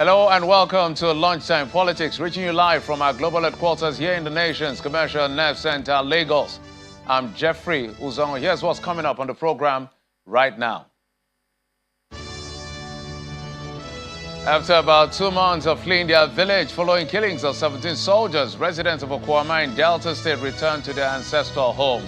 Hello and welcome to Lunchtime Politics, reaching you live from our global headquarters here in the nation's commercial nerve center, Lagos. I'm Jeffrey Uzong. Here's what's coming up on the program right now. After about 2 months of fleeing their village following killings of 17 soldiers, residents of Okuama in Delta State returned to their ancestral home.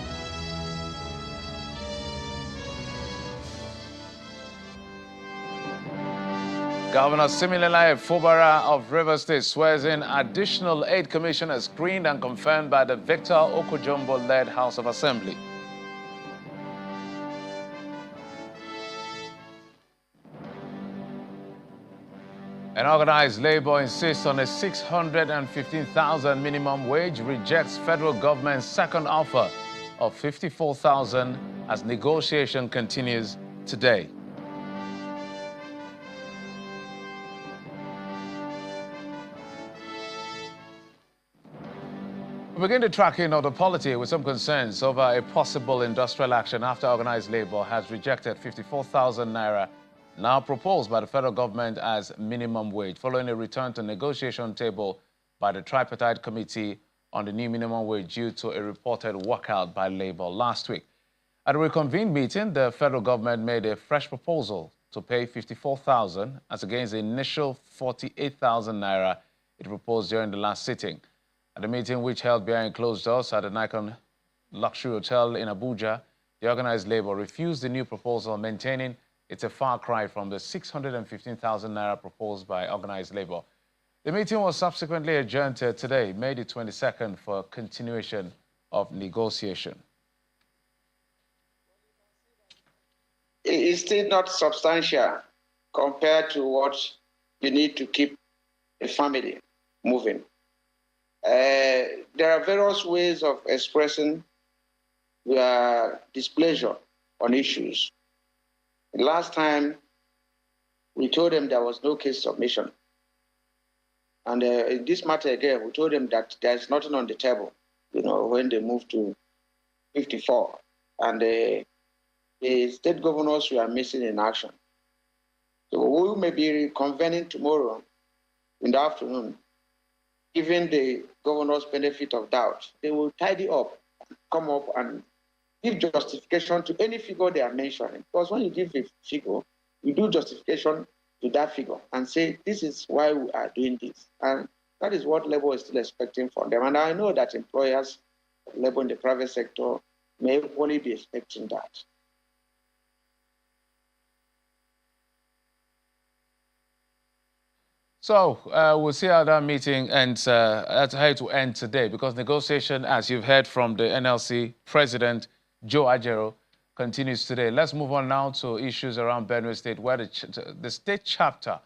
Governor Similalayi Fubara of Rivers State swears in additional 8 commissioners screened and confirmed by the Victor Okojumbo-led House of Assembly. And organized labor insists on a 615,000 minimum wage, rejects federal government's second offer of 54,000 as negotiation continues today. We begin the tracking of the polity with some concerns over a possible industrial action after organized labor has rejected 54,000 naira now proposed by the federal government as minimum wage, following a return to negotiation table by the tripartite committee on the new minimum wage due to a reported walkout by labor last week. At a reconvened meeting, the federal government made a fresh proposal to pay 54,000 as against the initial 48,000 naira it proposed during the last sitting. At the meeting, which held behind closed doors at the Nikon Luxury Hotel in Abuja, the organized labor refused the new proposal, maintaining it's a far cry from the 615,000 naira proposed by organized labor. The meeting was subsequently adjourned to today, May the 22nd, for continuation of negotiation. It's still not substantial compared to what you need to keep a family moving. There are various ways of expressing your displeasure on issues. Last time, we told them there was no case submission. And in this matter again, we told them that there's nothing on the table, when they moved to 54. And the state governors were missing in action. So we may be reconvening tomorrow in the afternoon. Given the governor's benefit of doubt, they will tidy up, come up and give justification to any figure they are mentioning. Because when you give a figure, you do justification to that figure and say, this is why we are doing this. And that is what labor is still expecting from them. And I know that employers, labor in the private sector, may equally be expecting that. So we'll see how that meeting ends, how it will end today, because negotiation, as you've heard from the NLC President Joe Ajero, continues today. Let's move on now to issues around Benue State, where the state chapter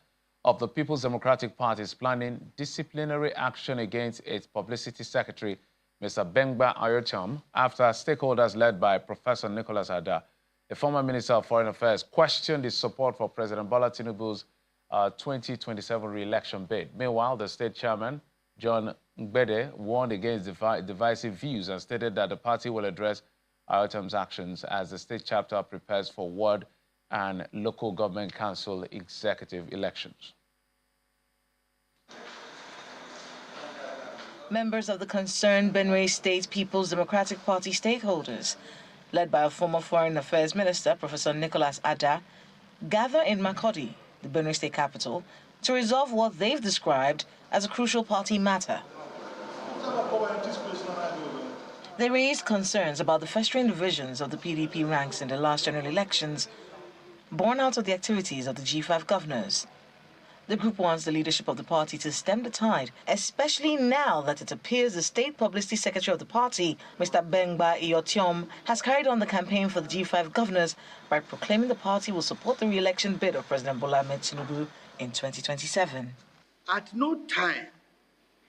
of the People's Democratic Party is planning disciplinary action against its publicity secretary, Mr. Bengba Ayotiom, after stakeholders led by Professor Nicholas Ada, a former Minister of Foreign Affairs, questioned his support for President Bola Tinubu's 2027 re-election bid. Meanwhile, the state chairman, John Ngbede, warned against divisive views and stated that the party will address Ayotiom's actions as the state chapter prepares for ward and local government council executive elections. Members of the concerned Benue State People's Democratic Party stakeholders, led by a former Foreign Affairs Minister, Professor Nicholas Ada, gather in Makurdi, the Benue State capital, to resolve what they've described as a crucial party matter. They raised concerns about the festering divisions of the PDP ranks in the last general elections, born out of the activities of the G5 governors. The group wants the leadership of the party to stem the tide, especially now that it appears the state publicity secretary of the party, Mr. Bengba Ayotiom, has carried on the campaign for the G5 governors by proclaiming the party will support the re-election bid of President Bola Tinubu in 2027. At no time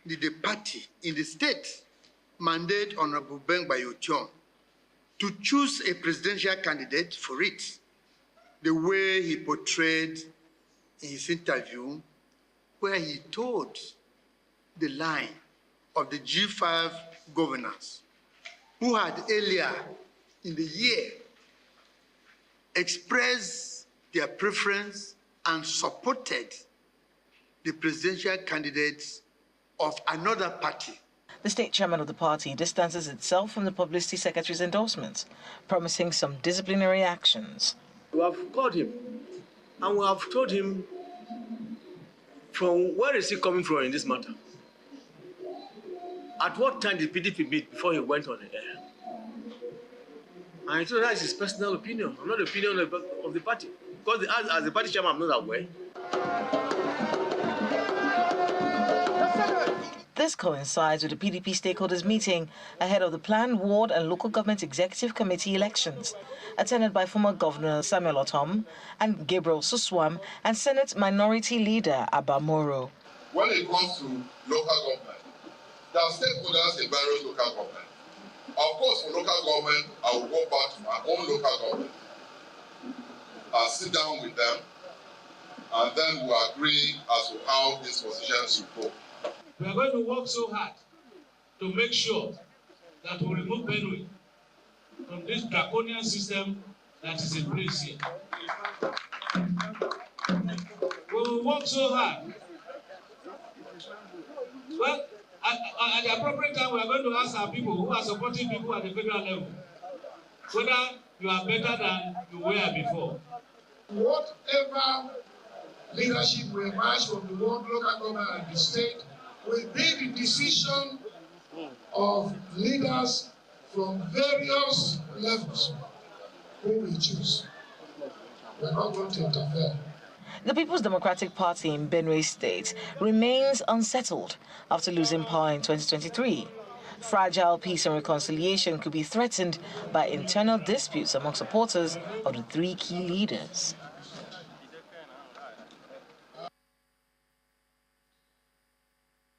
did the party in the state mandate Honorable Bengba Ayotiom to choose a presidential candidate for it, the way he portrayed in his interview, where he told the line of the G5 governors who had earlier in the year expressed their preference and supported the presidential candidates of another party. The state chairman of the party distances itself from the publicity secretary's endorsements, promising some disciplinary actions. We have called him and we have told him from where is he coming from in this matter. At what time did PDP meet before he went on the air? And he told us that is his personal opinion, not the opinion of the party. Because as the party chairman, I'm not aware. This coincides with the PDP stakeholders meeting ahead of the planned ward and local government executive committee elections, attended by former Governor Samuel Otom and Gabriel Suswam and Senate Minority Leader Abba Moro. When it comes to local government, there are stakeholders in various local government. Of course, for local government, I will go back to my own local government. I'll sit down with them, and then we'll agree as to how this position should go. We are going to work so hard to make sure that we remove Benue from this draconian system that is in place here. We will work so hard. Well, at the appropriate time, we are going to ask our people who are supporting people at the federal level whether you are better than you were before. Whatever leadership will emerge from the world, local government and the state will be the decision of leaders from various levels who we choose. We're not going to interfere. The People's Democratic Party in Benue State remains unsettled after losing power in 2023. Fragile peace and reconciliation could be threatened by internal disputes among supporters of the three key leaders.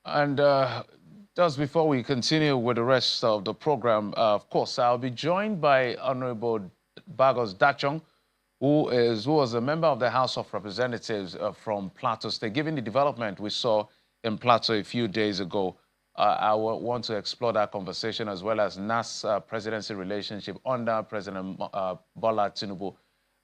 And just before we continue with the rest of the program, of course, I'll be joined by Honorable Bagos Dachong, who was a member of the House of Representatives from Plateau State. Given the development we saw in Plateau a few days ago, I want to explore that conversation as well as NAS presidency relationship under President Bola Tinubu.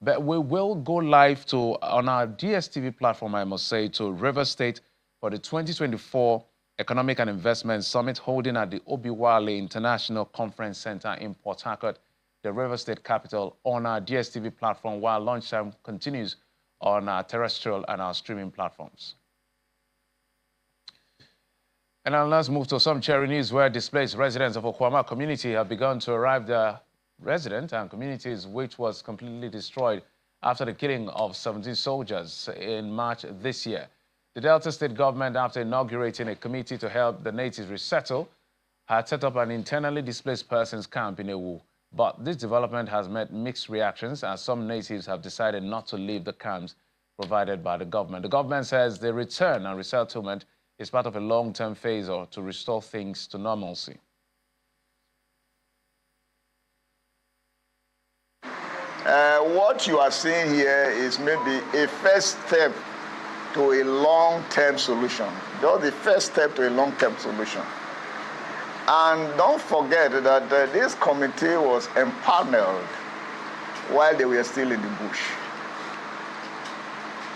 But we will go live on our DSTV platform, I must say, to Rivers State for the 2024 Economic and Investment Summit holding at the Obiwale International Conference Center in Port Harcourt, the Rivers State capital, on our DSTV platform, while Lunchtime continues on our terrestrial and our streaming platforms. And now let's move to some cherry news where displaced residents of Okuama community have begun to arrive their residents and communities which was completely destroyed after the killing of 17 soldiers in March this year. The Delta State government, after inaugurating a committee to help the natives resettle, had set up an internally displaced persons camp in Ewu. But this development has met mixed reactions as some natives have decided not to leave the camps provided by the government. The government says the return and resettlement is part of a long-term phase to restore things to normalcy. What you are seeing here is maybe a first step to a long-term solution. Just the first step to a long-term solution. And don't forget that this committee was empaneled while they were still in the bush.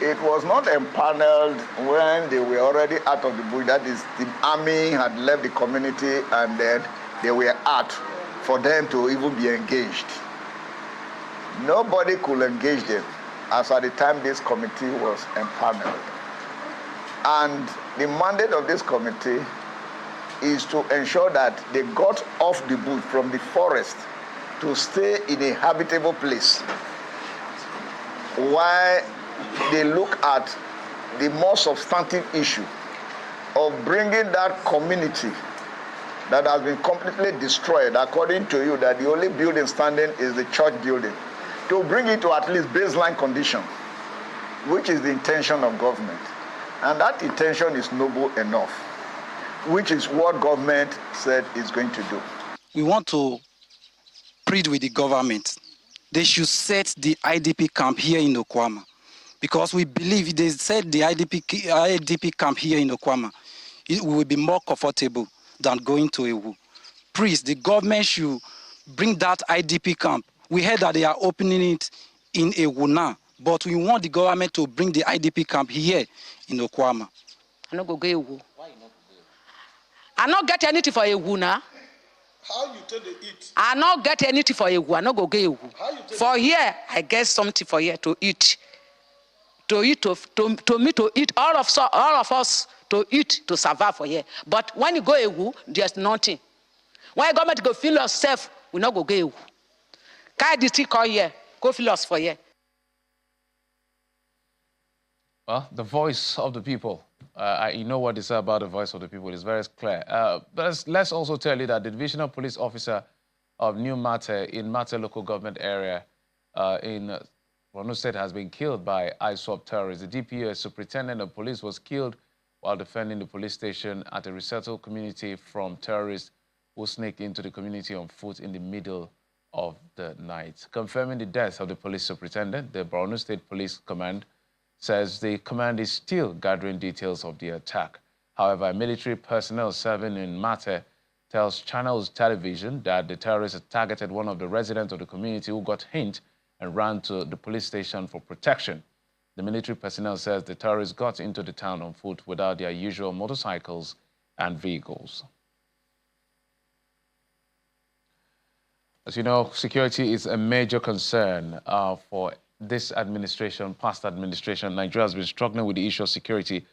It was not empaneled when they were already out of the bush. That is, the army had left the community and then they were out for them to even be engaged. Nobody could engage them as at the time this committee was empaneled. And the mandate of this committee is to ensure that they got off the bush from the forest to stay in a habitable place while they look at the more substantive issue of bringing that community that has been completely destroyed, according to you, that the only building standing is the church building, to bring it to at least baseline condition, which is the intention of government. And that intention is noble enough, which is what government said is going to do. We want to plead with the government. They should set the IDP camp here in Okuama, because we believe they set the IDP camp here in Okuama, it will be more comfortable than going to Ewu. Please, the government should bring that IDP camp. We heard that they are opening it in Ewu now, but we want the government to bring the IDP camp here in Okuama. I no go Ewu. Why you not go Ewu? I not get anything for Ewu now. How you take the eat? I not get anything for Ewu. I no go Ewu. How you take for here, I get something for here to eat. To eat, to me to eat, all of us to eat, to survive for here. But when you go Ewu, there's nothing. When you government go feel yourself, we not go Ewu. Can I call here? Go feel us for here. Well, the voice of the people. You know what they say about the voice of the people. It's very clear. But let's also tell you that the divisional police officer of New Mate in Mate local government area in Borno State has been killed by ISWAP terrorists. The DPO superintendent of police was killed while defending the police station at a resettled community from terrorists who sneaked into the community on foot in the middle of the night. Confirming the death of the police superintendent, the Borno State Police Command says the command is still gathering details of the attack. However, military personnel serving in Mate tells Channels Television that the terrorists targeted one of the residents of the community who got hit and ran to the police station for protection. The military personnel says the terrorists got into the town on foot without their usual motorcycles and vehicles. As you know, security is a major concern for this administration, past administration. Nigeria has been struggling with the issue of security.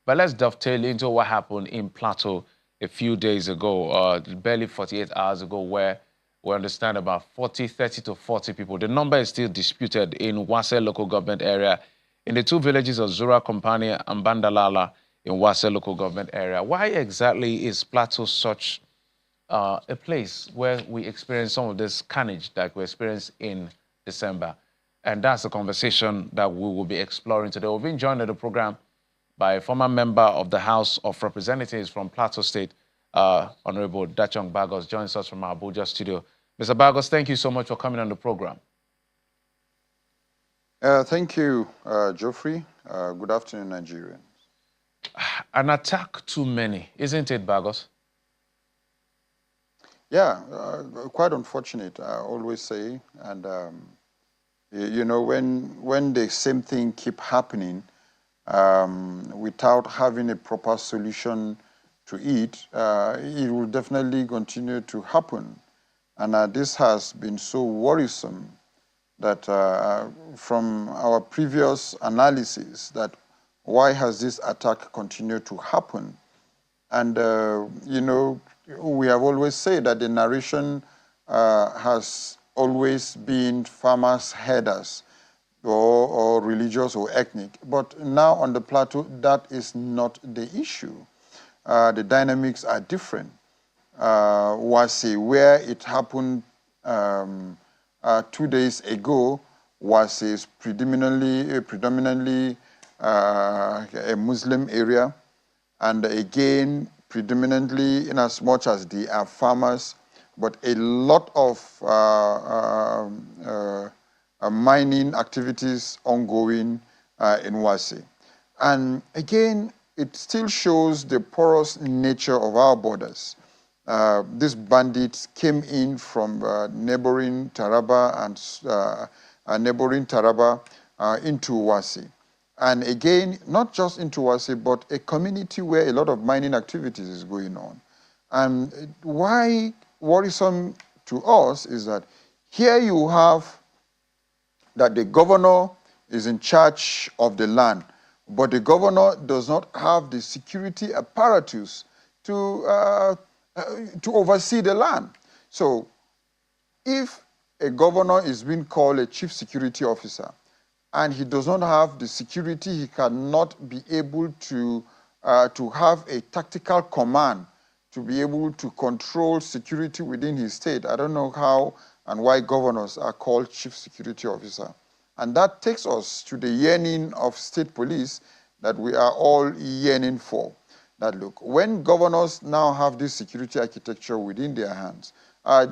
But let's dovetail into what happened in Plateau a few days ago, barely 48 hours ago, where we understand about 30 to 40 people. The number is still disputed in Wase local government area, in the two villages of Zura Company and Bandalala in Wase local government area. Why exactly is Plateau such a place where we experience some of this carnage that we experienced in December? And that's the conversation that we will be exploring today. We've been joined on the program by a former member of the House of Representatives from Plateau State, Honorable Dachong Bagos, joins us from our Abuja studio. Mr. Bagos, thank you so much for coming on the program. Thank you, Geoffrey. Good afternoon, Nigerians. An attack too many, isn't it, Bagos? Yeah, quite unfortunate, I always say. And, you know, when the same thing keep happening without having a proper solution to it, it will definitely continue to happen. And this has been so worrisome that from our previous analysis, that why has this attack continued to happen? And, you know, we have always said that the narration has always been farmers, herders, or religious or ethnic. But now on the plateau, that is not the issue. The dynamics are different. Wase, where it happened 2 days ago, was predominantly a Muslim area, and again, predominantly in as much as they are farmers, but a lot of mining activities ongoing in Wase. And again, it still shows the porous nature of our borders. These bandits came in from neighboring Taraba into Wase. And again, not just into Wase, but a community where a lot of mining activities is going on. And why worrisome to us is that here you have that the governor is in charge of the land, but the governor does not have the security apparatus to oversee the land. So if a governor is being called a chief security officer and he does not have the security, he cannot be able to have a tactical command to be able to control security within his state. I don't know how and why governors are called chief security officer. And that takes us to the yearning of state police that we are all yearning for. That look, when governors now have this security architecture within their hands,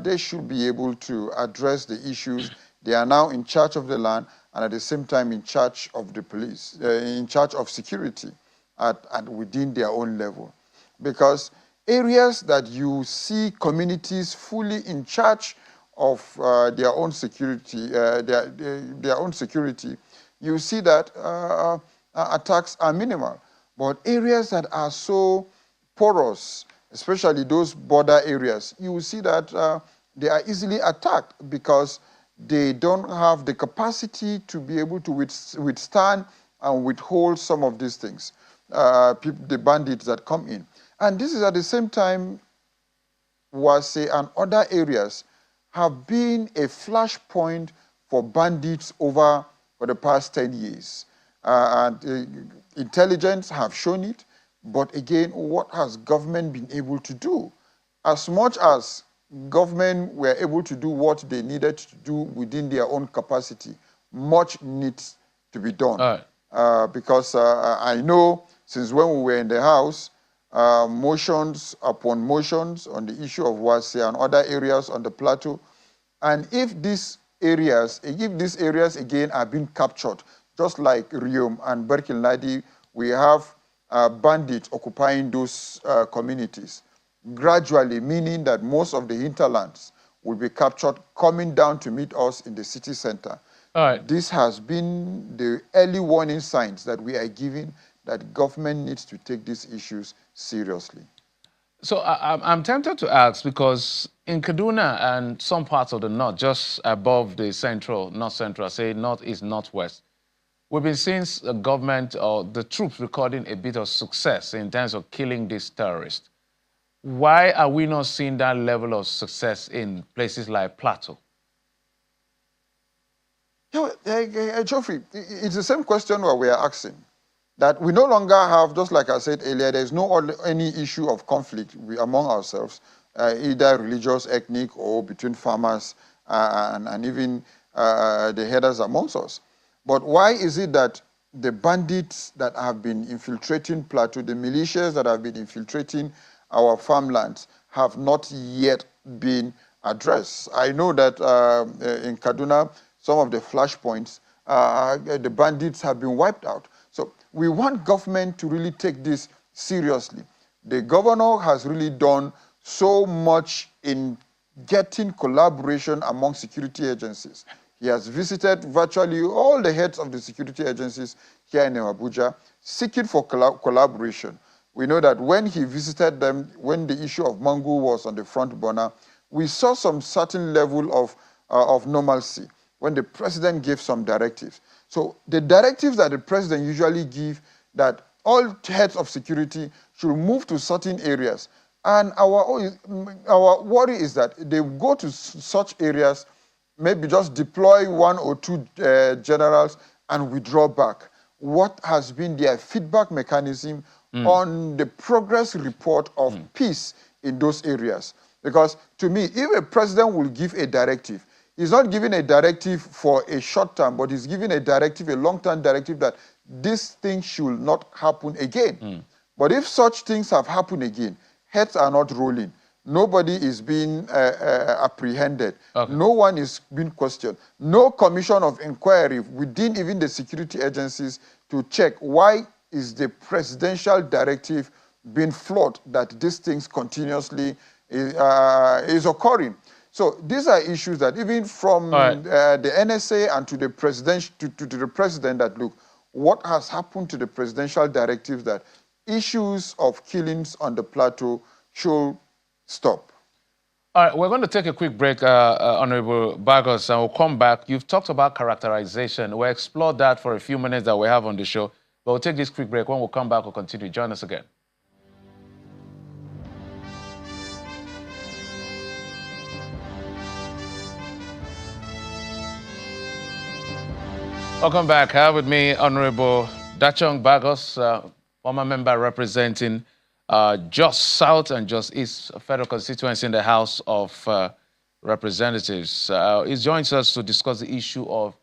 they should be able to address the issues. They are now in charge of the land and at the same time in charge of the police, in charge of security at within their own level. Because areas that you see communities fully in charge of their own security, their own security, you see that attacks are minimal. But areas that are so porous, especially those border areas, you will see that they are easily attacked because they don't have the capacity to be able to withstand and withhold some of these things, the bandits that come in. And this is at the same time, Wase and other areas have been a flashpoint for bandits for the past 10 years. Intelligence have shown it, but again, what has government been able to do? As much as government were able to do what they needed to do within their own capacity, much needs to be done. All right. Because I know since when we were in the House, motions upon motions on the issue of Wase and other areas on the plateau. And if these areas again are being captured, just like Riom and Berkil-Nadi, we have bandits occupying those communities. Gradually, meaning that most of the hinterlands will be captured, coming down to meet us in the city center. All right. This has been the early warning signs that we are giving that government needs to take these issues seriously. So I'm tempted to ask, because in Kaduna and some parts of the north, just above the central, north central, say northeast, northwest, we've been seeing the government or the troops recording a bit of success in terms of killing these terrorists. Why are we not seeing that level of success in places like Plateau? Geoffrey, it's the same question that we are asking. That we no longer have, just like I said earlier, there's any issue of conflict among ourselves, either religious, ethnic, or between farmers and even the headers amongst us. But why is it that the bandits that have been infiltrating Plateau, the militias that have been infiltrating our farmlands, have not yet been addressed? I know that in Kaduna, some of the flashpoints, the bandits have been wiped out. So we want government to really take this seriously. The governor has really done so much in getting collaboration among security agencies. He has visited virtually all the heads of the security agencies here in Abuja, seeking for collaboration. We know that when he visited them, when the issue of Mangu was on the front burner, we saw some certain level of normalcy when the president gave some directives. So the directives that the president usually gives, that all heads of security should move to certain areas. And our worry is that they go to such areas, maybe just deploy 1 or 2 generals and withdraw back. What has been their feedback mechanism on the progress report of peace in those areas? Because to me, if a president will give a directive, he's not giving a directive for a short term, but he's giving a directive, a long-term directive, that this thing should not happen again. But if such things have happened again, heads are not rolling. Nobody is being apprehended. Okay. No one is being questioned. No commission of inquiry within even the security agencies to check why is the presidential directive being flawed, that these things continuously is occurring. So these are issues that even from the NSA and to the president, to the president, that look, what has happened to the presidential directives that issues of killings on the plateau should stop. All right, we're going to take a quick break, Honorable Bagos, and we'll come back. You've talked about characterization. We'll explore that for a few minutes that we have on the show. But we'll take this quick break. When we come back, we'll continue. Join us again. Welcome back. I have with me Honorable Dachong Bagos, former member representing Jos South and Jos East federal constituency in the House of Representatives. He joins us to discuss the issue of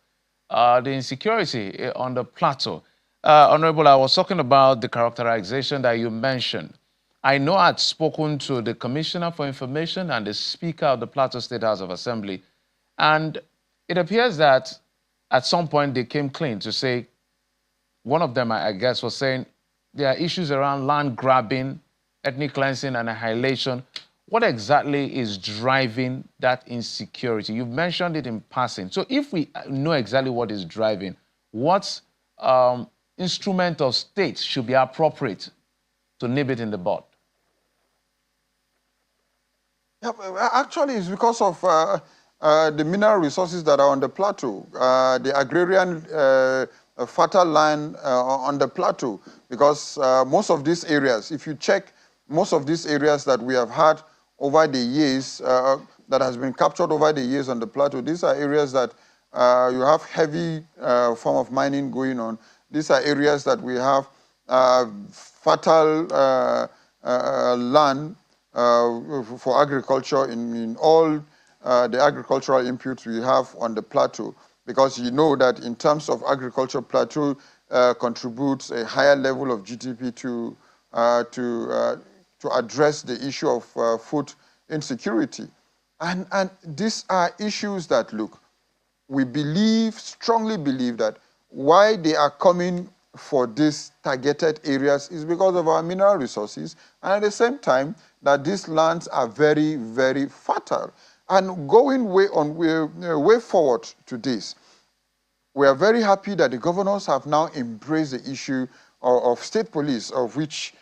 the insecurity on the plateau. Honorable, I was talking about the characterization that you mentioned. I know I'd spoken to the Commissioner for Information and the Speaker of the Plateau State House of Assembly, and it appears that at some point they came clean to say, one of them, I guess, was saying there are issues around land grabbing, ethnic cleansing, and annihilation. What exactly is driving that insecurity? You've mentioned it in passing. So if we know exactly what is driving, what instrument of state should be appropriate to nip it in the bud? Yeah, actually, it's because of the mineral resources that are on the plateau, the agrarian fertile land on the plateau. Because most of these areas, if you check most of these areas that we have had over the years, that has been captured over the years on the plateau, these are areas that you have heavy form of mining going on. These are areas that we have fertile land for agriculture in all the agricultural inputs we have on the plateau, because you know that in terms of agriculture, plateau contributes a higher level of GDP to address the issue of food insecurity. And these are issues that, look, we believe, strongly believe that why they are coming for these targeted areas is because of our mineral resources, and at the same time that these lands are very, very fertile. And going way forward to this, we are very happy that the governors have now embraced the issue of state police, of which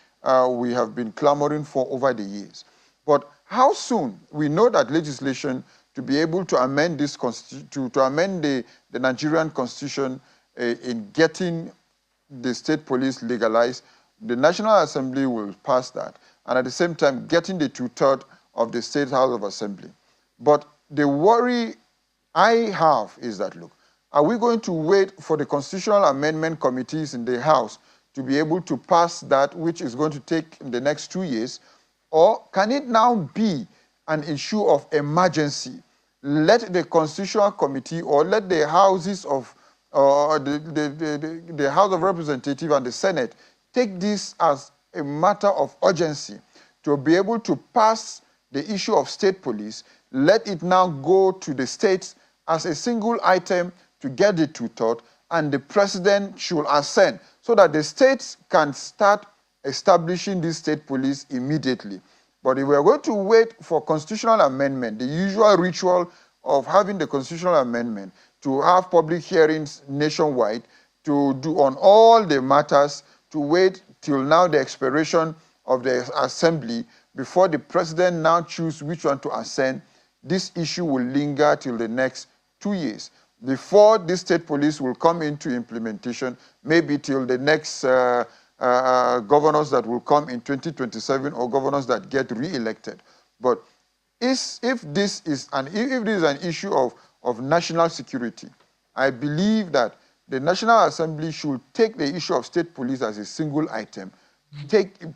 we have been clamoring for over the years. But how soon? We know that legislation to be able to amend this to amend the Nigerian Constitution in getting the state police legalized, the National Assembly will pass that, and at the same time getting the 2/3 of the State House of Assembly. But the worry I have is that, look, are we going to wait for the constitutional amendment committees in the House to be able to pass that, which is going to take in the next 2 years, or can it now be an issue of emergency? Let the constitutional committee or let the houses of the House of Representatives and the Senate take this as a matter of urgency to be able to pass the issue of state police. Let it now go to the states as a single item to get the 2/3, and the president should assent so that the states can start establishing this state police immediately. But if we are going to wait for constitutional amendment, the usual ritual of having the constitutional amendment, to have public hearings nationwide, to do on all the matters, to wait till now the expiration of the assembly before the president now choose which one to assent, this issue will linger till the next 2 years. Before this state police will come into implementation, maybe till the next governors that will come in 2027 or governors that get re-elected. But if this is an issue of national security, I believe that the National Assembly should take the issue of state police as a single item,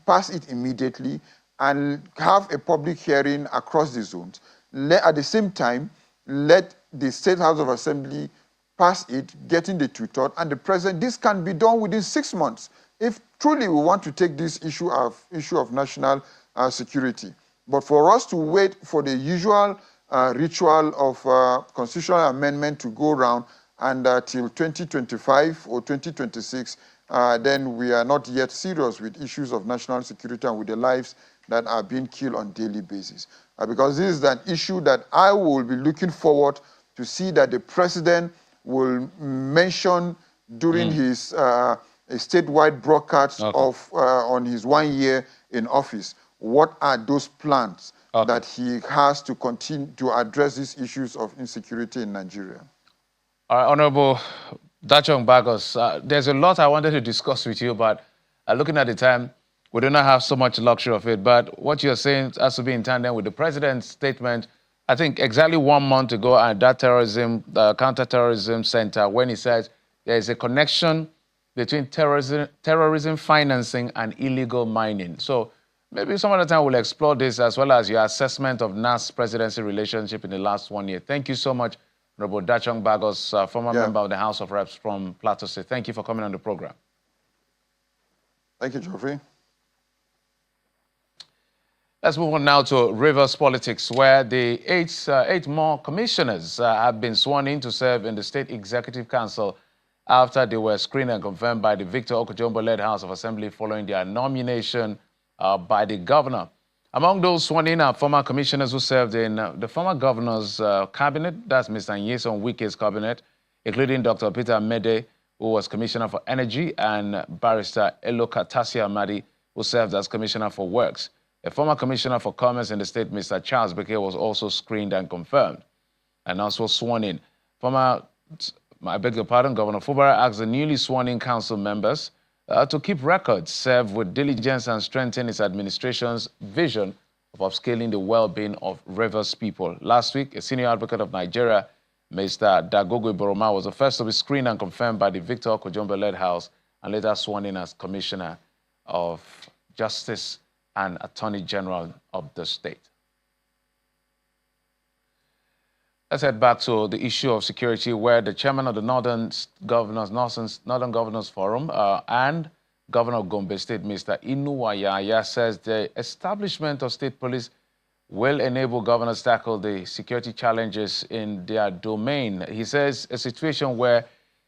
pass it immediately, and have a public hearing across the zones. At the same time, let the State House of Assembly pass it, getting the 2/3, and the president. This can be done within 6 months if truly we want to take this issue of national security. But for us to wait for the usual ritual of constitutional amendment to go around and till 2025 or 2026, then we are not yet serious with issues of national security and with the lives that are being killed on a daily basis. Because this is an issue that I will be looking forward to see that the president will mention during his a statewide broadcast on his 1 year in office. What are those plans that he has to continue to address these issues of insecurity in Nigeria? All right, Honorable Dachong Bagos, there's a lot I wanted to discuss with you, but looking at the time, we do not have so much luxury of it. But what you're saying has to be in tandem with the president's statement, I think exactly 1 month ago at that counterterrorism center, when he said there is a connection between terrorism financing and illegal mining. So maybe some other time we'll explore this, as well as your assessment of NAS presidency relationship in the last 1 year. Thank you so much, Honorable Dachong Bagos, former member of the House of Reps from Plateau State. Thank you for coming on the program. Thank you, Geoffrey. Let's move on now to Rivers politics, where the eight more commissioners have been sworn in to serve in the State Executive Council after they were screened and confirmed by the Victor Okojombo-led House of Assembly following their nomination by the governor. Among those sworn in are former commissioners who served in the former governor's cabinet, that's Mr. Nyesom Wike's cabinet, including Dr. Peter Mede, who was Commissioner for Energy, and Barrister Eloka Tasia Amadi, who served as Commissioner for Works. A former Commissioner for Commerce in the state, Mr. Charles Beke, was also screened and confirmed and also sworn in. Governor Fubara asked the newly sworn-in council members to keep records, serve with diligence, and strengthen its administration's vision of upscaling the well-being of Rivers people. Last week, a senior advocate of Nigeria, Mr. Dagogo Boroma, was the first to be screened and confirmed by the Victor Okojombe-led House and later sworn in as Commissioner of Justice and Attorney General of the state. Let's head back to the issue of security, where the chairman of the Northern Governors Forum and Governor of Gombe State, Mr. Inuwayaya, says the establishment of state police will enable governors tackle the security challenges in their domain. He says a situation where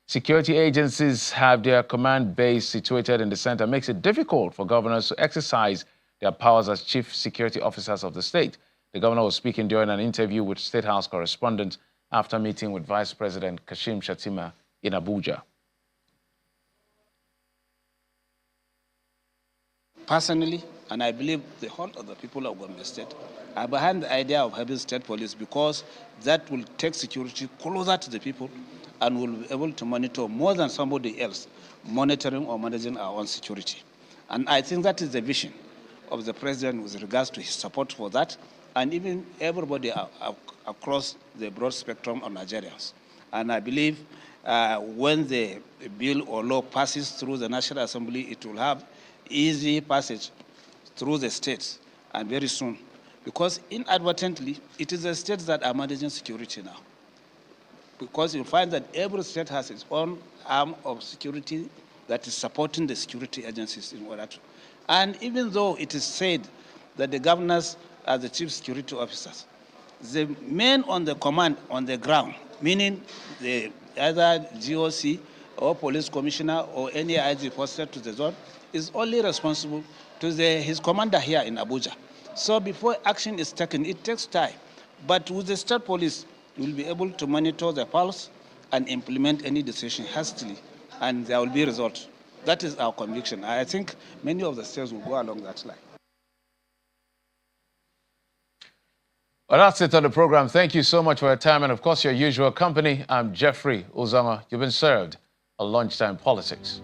security agencies have their command base situated in the center makes it difficult for governors to exercise their powers as chief security officers of the state. The governor was speaking during an interview with State House correspondents after meeting with Vice President Kashim Shettima in Abuja. Personally, and I believe the whole of the people of Gombe State, are behind the idea of having state police because that will take security closer to the people and will be able to monitor more than somebody else monitoring or managing our own security. And I think that is the vision of the president with regards to his support for that, and even everybody across the broad spectrum of Nigerians. And I believe when the bill or law passes through the National Assembly, it will have easy passage through the states, and very soon. Because inadvertently, it is the states that are managing security now. Because you'll find that every state has its own arm of security that is supporting the security agencies in order to. And even though it is said that the governors are the chief security officers, the men on the command on the ground, meaning the either GOC or police commissioner or any IG posted to the zone, is only responsible to his commander here in Abuja. So before action is taken, it takes time. But with the state police, you will be able to monitor the pulse and implement any decision hastily, and there will be results. That is our conviction. I think many of the states will go along that line. Well, that's it on the program. Thank you so much for your time and, of course, your usual company. I'm Jeffrey Uzama. You've been served on Lunchtime Politics.